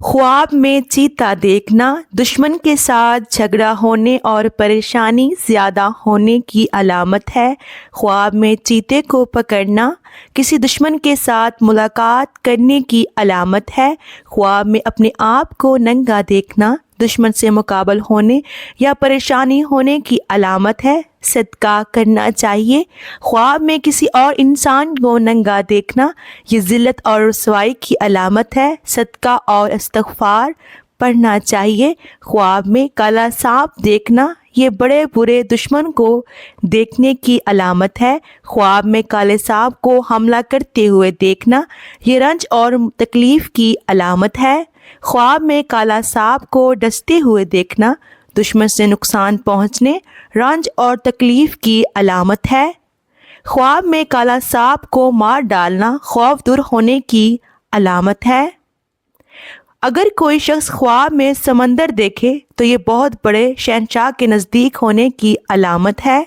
ख्वाब में चीता देखना दुश्मन के साथ झगड़ा होने और परेशानी ज़्यादा होने की अलामत है। ख्वाब में चीते को पकड़ना किसी दुश्मन के साथ मुलाकात करने की अलामत है। ख्वाब में अपने आप को नंगा देखना दुश्मन से मुकाबल होने या परेशानी होने की अलामत है। सदका करना चाहिए। ख्वाब में किसी और इंसान को नंगा देखना ये ज़िल्लत और रुसवाई की अलामत है। सदका और इस्तग़फ़ार पढ़ना चाहिए। ख्वाब में काला सांप देखना ये बड़े बुरे दुश्मन को देखने की अलामत है। ख्वाब में काले सांप को हमला करते हुए देखना ये रंज और तकलीफ़ की अलामत है। ख्वाब में काला सांप को डसते हुए देखना दुश्मन से नुकसान पहुँचने, रंज और तकलीफ़ की अलामत है। ख्वाब में काला सांप को मार डालना खौफ दूर होने की अलामत है। अगर कोई शख्स ख्वाब में समंदर देखे तो ये बहुत बड़े शहंशाह के नज़दीक होने की अलामत है।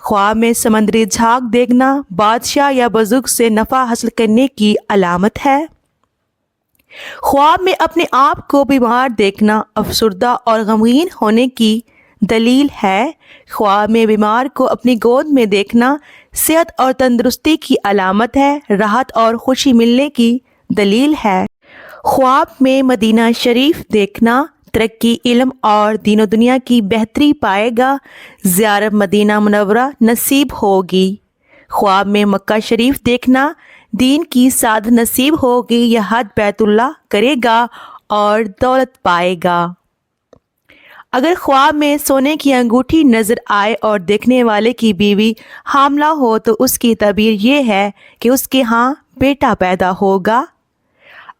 ख्वाब में समंदरी झाग देखना बादशाह या बुज़ुर्ग से नफ़ा हासिल करने की अलामत है। ख्वाब में अपने आप को बीमार देखना अफसरदा और गमगीन होने की दलील है। ख्वाब में बीमार को अपनी गोद में देखना सेहत और तंदुरुस्ती की अलामत है, राहत और खुशी मिलने की दलील है। ख्वाब में मदीना शरीफ देखना तरक्की, इल्म और दीन दुनिया की बेहतरी पाएगा, ज़ियारत मदीना मुनव्वरा नसीब होगी। ख्वाब में मक्का शरीफ देखना दीन की साध नसीब होगी, यह हज बैतुल्लाह करेगा और दौलत पाएगा। अगर ख्वाब में सोने की अंगूठी नज़र आए और देखने वाले की बीवी हामला हो तो उसकी तबीर ये है कि उसके यहाँ बेटा पैदा होगा।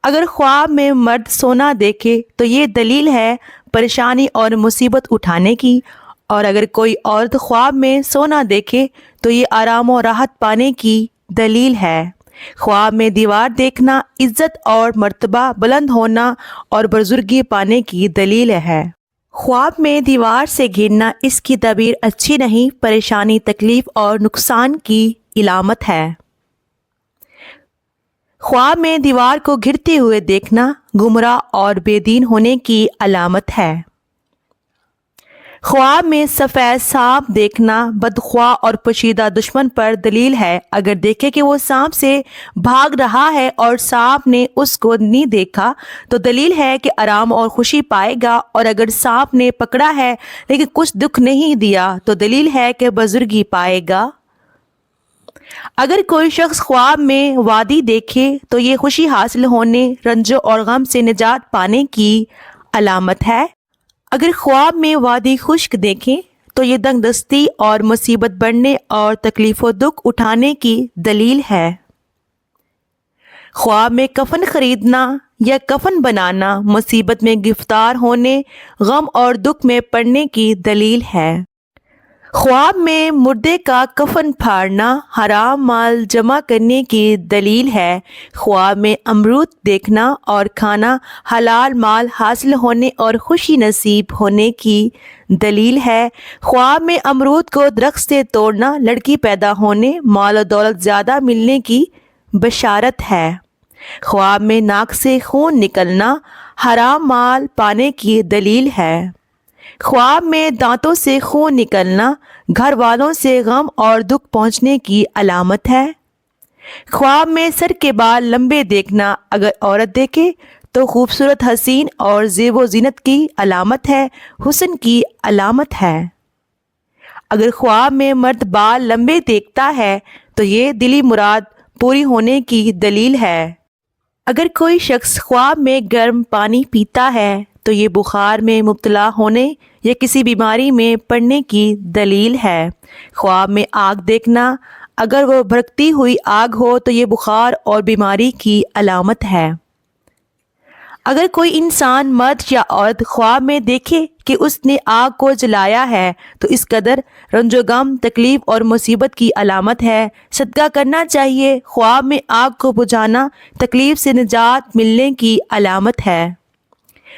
अगर ख्वाब में मर्द सोना देखे तो ये दलील है परेशानी और मुसीबत उठाने की, और अगर कोई औरत ख्वाब में सोना देखे तो ये आराम और राहत पाने की दलील है। ख्वाब में दीवार देखना इज्जत और मर्तबा बुलंद होना और बुजुर्गी पाने की दलील है। ख्वाब में दीवार से गिरना इसकी तबीर अच्छी नहीं, परेशानी, तकलीफ और नुकसान की इलामत है। ख्वाब में दीवार को गिरते हुए देखना गुमराह और बेदीन होने की अलामत है। ख्वाब में सफ़ेद सांप देखना बदख्वा और पोशीदा दुश्मन पर दलील है। अगर देखे कि वो सांप से भाग रहा है और सांप ने उसको नहीं देखा तो दलील है कि आराम और खुशी पाएगा, और अगर सांप ने पकड़ा है लेकिन कुछ दुख नहीं दिया तो दलील है कि बुजुर्गी पाएगा। अगर कोई शख्स ख्वाब में वादी देखे तो ये खुशी हासिल होने, रंजो और गम से निजात पाने की अलामत है। अगर ख्वाब में वादी खुश्क देखें तो ये तंगदस्ती और मुसीबत बढ़ने और तकलीफ़ व दुख उठाने की दलील है। ख्वाब में कफन खरीदना या कफन बनाना मुसीबत में गिरफ्तार होने, गम और दुख में पड़ने की दलील है। ख्वाब में मुर्दे का कफन फाड़ना हराम माल जमा करने की दलील है। ख्वाब में अमरूद देखना और खाना हलाल माल हासिल होने और खुशी नसीब होने की दलील है। ख्वाब में अमरूद को दरख्त से तोड़ना लड़की पैदा होने, माल और दौलत ज़्यादा मिलने की बशारत है। ख्वाब में नाक से खून निकलना हराम माल पाने की दलील है। ख्वाब में दांतों से खून निकलना घर वालों से गम और दुख पहुंचने की अलामत है। ख्वाब में सर के बाल लंबे देखना अगर औरत देखे तो खूबसूरत, हसीन और ज़ेबो ज़ीनत की अलामत है, हुस्न की अलामत है। अगर ख्वाब में मर्द बाल लंबे देखता है तो ये दिली मुराद पूरी होने की दलील है। अगर कोई शख्स ख्वाब में गर्म पानी पीता है तो ये बुखार में मुब्तला होने या किसी बीमारी में पड़ने की दलील है। ख्वाब में आग देखना अगर वो भड़कती हुई आग हो तो ये बुखार और बीमारी की अलामत है। अगर कोई इंसान मर्द या औरत ख्वाब में देखे कि उसने आग को जलाया है तो इस कदर रंजो गम, तकलीफ़ और मुसीबत की अलामत है। सदका करना चाहिए। ख्वाब में आग को बुझाना तकलीफ़ से निजात मिलने की अलामत है।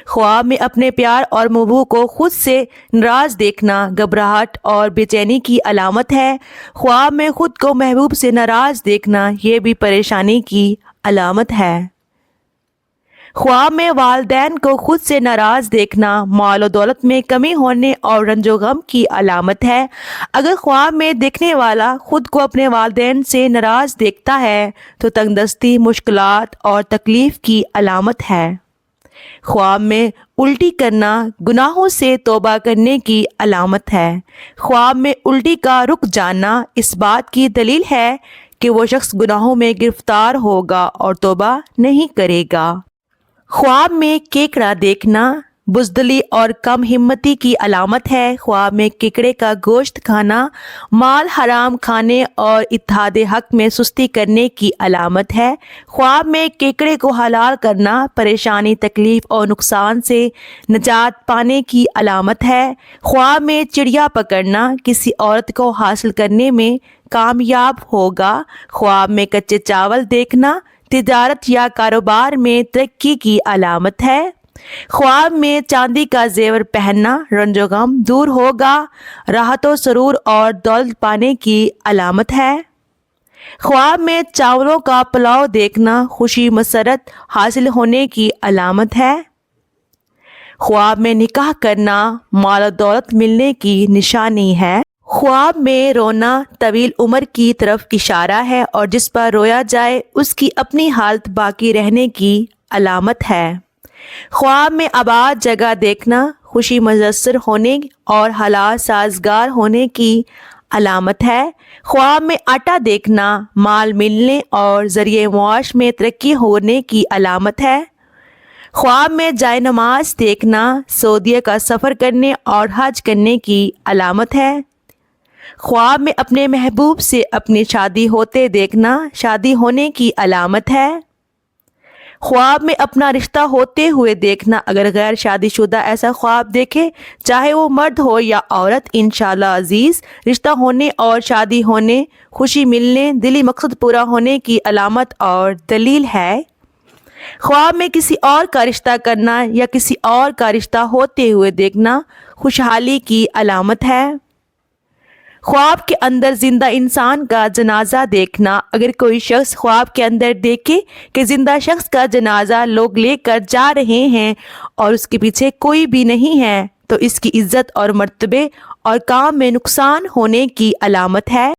ख्वाब में अपने प्यार और महबूब को खुद से नाराज़ देखना घबराहट और बेचैनी की अलामत है। ख्वाब में खुद को महबूब से नाराज़ देखना ये भी परेशानी की अलामत है। ख्वाब में वालिदैन को खुद से नाराज़ देखना माल और दौलत में कमी होने और रंजो गम की अलामत है। अगर ख्वाब में देखने वाला खुद को अपने वालिदैन से नाराज़ देखता है तो तंगदस्ती, मुश्किलात और तकलीफ़ की अलामत है। ख्वाब में उल्टी करना गुनाहों से तौबा करने की अलामत है। ख्वाब में उल्टी का रुक जाना इस बात की दलील है कि वो शख्स गुनाहों में गिरफ्तार होगा और तौबा नहीं करेगा। ख्वाब में केकड़ा देखना बुज़दिली और कम हिम्मती की अलामत है। ख्वाब में केकड़े का गोश्त खाना माल हराम खाने और इत्तेहाद हक में सुस्ती करने की अलामत है। ख्वाब में केकड़े को हलाल करना परेशानी, तकलीफ़ और नुकसान से निजात पाने की अलामत है। ख्वाब में चिड़िया पकड़ना किसी औरत को हासिल करने में कामयाब होगा। ख्वाब में कच्चे चावल देखना तिजारत या कारोबार में तरक्की की अलामत है। ख्वाब में चांदी का जेवर पहनना रंजो गम दूर होगा, राहत व सरूर और दौलत पाने की अलामत है। ख्वाब में चावलों का पुलाव देखना खुशी मसरत हासिल होने की अलामत है। ख्वाब में निकाह करना माल और दौलत मिलने की निशानी है। ख्वाब में रोना तवील उम्र की तरफ इशारा है और जिस पर रोया जाए उसकी अपनी हालत बाकी रहने की अलामत है। ख्वाब में आबाद जगह देखना खुशी मुयस्सर होने और हालात साजगार होने की अलामत है। ख्वाब में आटा देखना माल मिलने और ज़रिए मुआश में तरक्की होने की अलामत है। ख्वाब में जाए नमाज देखना सऊदीया का सफ़र करने और हज करने की अलामत है। ख्वाब में अपने महबूब से अपनी शादी होते देखना शादी होने की अलामत है। ख्वाब में अपना रिश्ता होते हुए देखना अगर गैर शादीशुदा ऐसा ख्वाब देखे, चाहे वो मर्द हो या औरत, इंशाअल्लाह अजीज़ रिश्ता होने और शादी होने, खुशी मिलने, दिली मकसद पूरा होने की अलामत और दलील है। ख्वाब में किसी और का रिश्ता करना या किसी और का रिश्ता होते हुए देखना खुशहाली की अलामत है। ख्वाब के अंदर जिंदा इंसान का जनाजा देखना अगर कोई शख्स ख्वाब के अंदर देखे कि जिंदा शख्स का जनाजा लोग लेकर जा रहे हैं और उसके पीछे कोई भी नहीं है तो इसकी इज्जत और मर्तबे और काम में नुकसान होने की अलामत है।